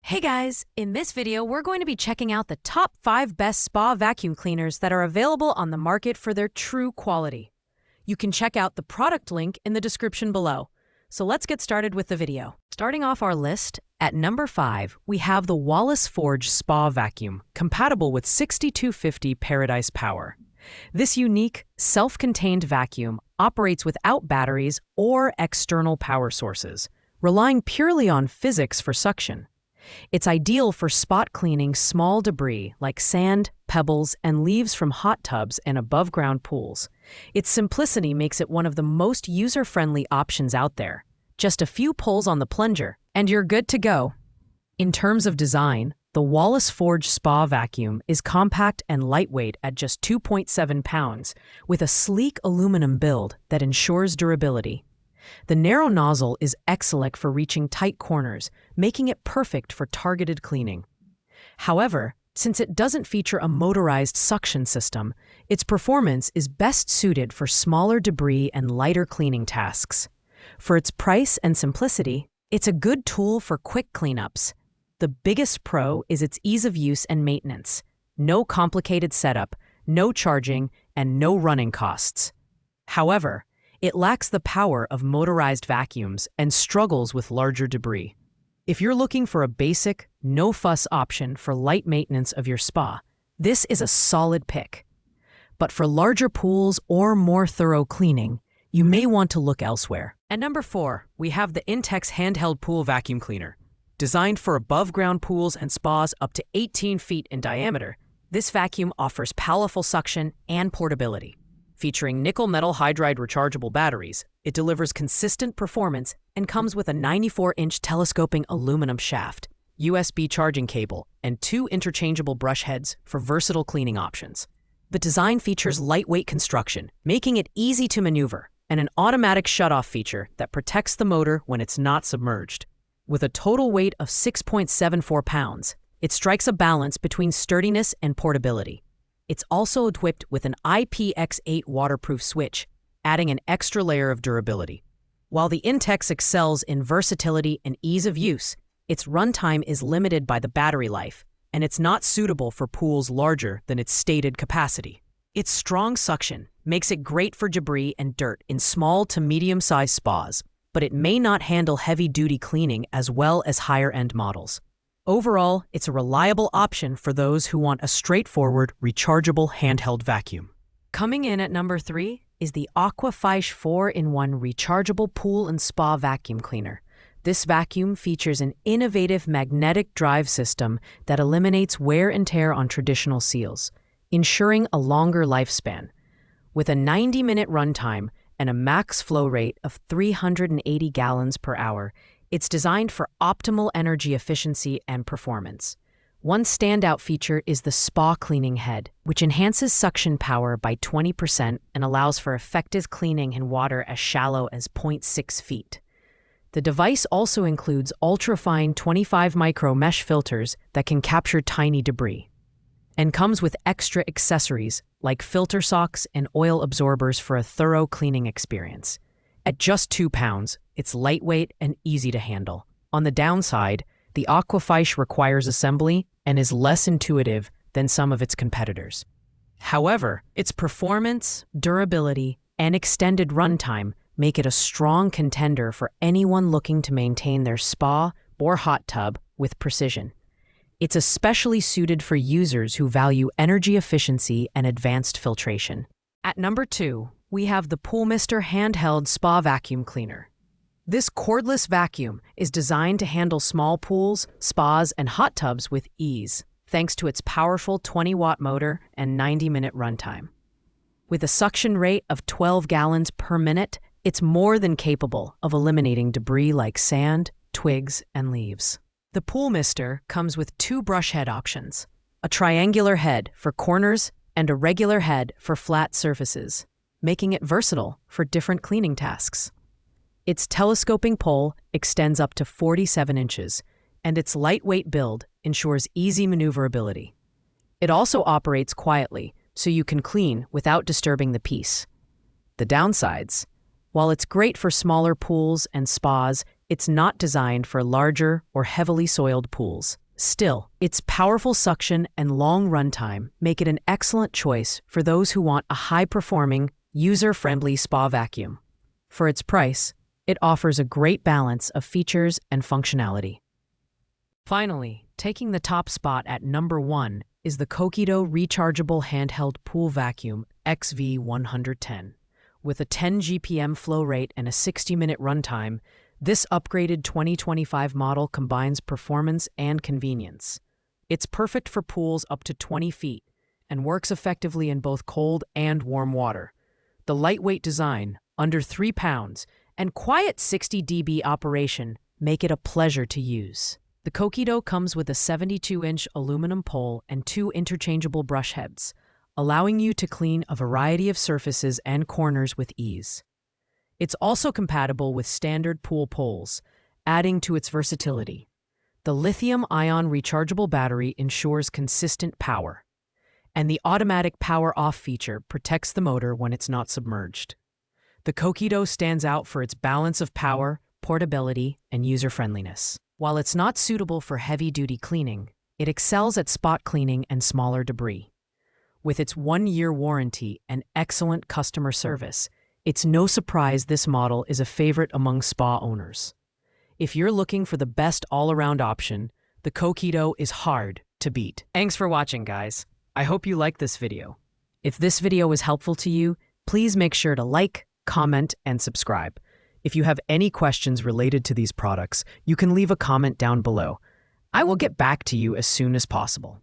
Hey guys, in this video we're going to be checking out the top 5 best spa vacuum cleaners that are available on the market for their true quality. You can check out the product link in the description below. So let's get started with the video. Starting off our list, at number 5, we have the Wallace Forge Spa Vacuum, compatible with 6250 Paradise Power. This unique, self-contained vacuum operates without batteries or external power sources, relying purely on physics for suction. It's ideal for spot cleaning small debris like sand, pebbles, and leaves from hot tubs and above-ground pools. Its simplicity makes it one of the most user-friendly options out there. Just a few pulls on the plunger, and you're good to go. In terms of design, the Wallace Forge Spa Vacuum is compact and lightweight at just 2.7 pounds, with a sleek aluminum build that ensures durability. The narrow nozzle is excellent for reaching tight corners, making it perfect for targeted cleaning. However, since it doesn't feature a motorized suction system, its performance is best suited for smaller debris and lighter cleaning tasks. For its price and simplicity, it's a good tool for quick cleanups. The biggest pro is its ease of use and maintenance. No complicated setup, no charging, and no running costs. However, it lacks the power of motorized vacuums and struggles with larger debris. If you're looking for a basic, no-fuss option for light maintenance of your spa, this is a solid pick. But for larger pools or more thorough cleaning, you may want to look elsewhere. At number 4, we have the Intex Handheld Pool Vacuum Cleaner. Designed for above-ground pools and spas up to 18 feet in diameter, this vacuum offers powerful suction and portability. Featuring nickel metal hydride rechargeable batteries, it delivers consistent performance and comes with a 94-inch telescoping aluminum shaft, USB charging cable, and 2 interchangeable brush heads for versatile cleaning options. The design features lightweight construction, making it easy to maneuver, and an automatic shutoff feature that protects the motor when it's not submerged. With a total weight of 6.74 pounds, it strikes a balance between sturdiness and portability. It's also equipped with an IPX8 waterproof switch, adding an extra layer of durability. While the Intex excels in versatility and ease of use, its runtime is limited by the battery life, and it's not suitable for pools larger than its stated capacity. Its strong suction makes it great for debris and dirt in small to medium-sized spas, but it may not handle heavy-duty cleaning as well as higher-end models. Overall, it's a reliable option for those who want a straightforward, rechargeable handheld vacuum. Coming in at number 3 is the Aquafish 4-in-1 Rechargeable Pool and Spa Vacuum Cleaner. This vacuum features an innovative magnetic drive system that eliminates wear and tear on traditional seals, ensuring a longer lifespan. With a 90-minute runtime and a max flow rate of 380 gallons per hour, it's designed for optimal energy efficiency and performance. One standout feature is the spa cleaning head, which enhances suction power by 20% and allows for effective cleaning in water as shallow as 0.6 feet. The device also includes ultrafine 25 micro mesh filters that can capture tiny debris, and comes with extra accessories like filter socks and oil absorbers for a thorough cleaning experience. At just 2 pounds, it's lightweight and easy to handle. On the downside, the Aquafish requires assembly and is less intuitive than some of its competitors. However, its performance, durability, and extended runtime make it a strong contender for anyone looking to maintain their spa or hot tub with precision. It's especially suited for users who value energy efficiency and advanced filtration. At number 2, we have the Poolmister Handheld Spa Vacuum Cleaner. This cordless vacuum is designed to handle small pools, spas, and hot tubs with ease, thanks to its powerful 20-watt motor and 90-minute runtime. With a suction rate of 12 gallons per minute, it's more than capable of eliminating debris like sand, twigs, and leaves. The Poolmister comes with 2 brush head options, a triangular head for corners and a regular head for flat surfaces, making it versatile for different cleaning tasks. Its telescoping pole extends up to 47 inches, and its lightweight build ensures easy maneuverability. It also operates quietly, so you can clean without disturbing the piece. The downsides: while it's great for smaller pools and spas, It's not designed for larger or heavily soiled pools. Still, its powerful suction and long runtime make it an excellent choice for those who want a high-performing, user-friendly spa vacuum. For its price, it offers a great balance of features and functionality. Finally, taking the top spot at number 1 is the Cordless Rechargeable Handheld Pool Vacuum XV110. With a 10 GPM flow rate and a 60-minute runtime, this upgraded 2025 model combines performance and convenience. It's perfect for pools up to 20 feet and works effectively in both cold and warm water. The lightweight design, under 3 pounds, and quiet 60 dB operation make it a pleasure to use. The Cordless comes with a 72-inch aluminum pole and 2 interchangeable brush heads, allowing you to clean a variety of surfaces and corners with ease. It's also compatible with standard pool poles, adding to its versatility. The lithium-ion rechargeable battery ensures consistent power, and the automatic power-off feature protects the motor when it's not submerged. The Cordless stands out for its balance of power, portability, and user-friendliness. While it's not suitable for heavy-duty cleaning, it excels at spot cleaning and smaller debris. With its 1-year warranty and excellent customer service, it's no surprise this model is a favorite among spa owners. If you're looking for the best all-around option, the Cordless is hard to beat. Thanks for watching, guys. I hope you liked this video. If this video was helpful to you, please make sure to like, comment, and subscribe. If you have any questions related to these products, you can leave a comment down below. I will get back to you as soon as possible.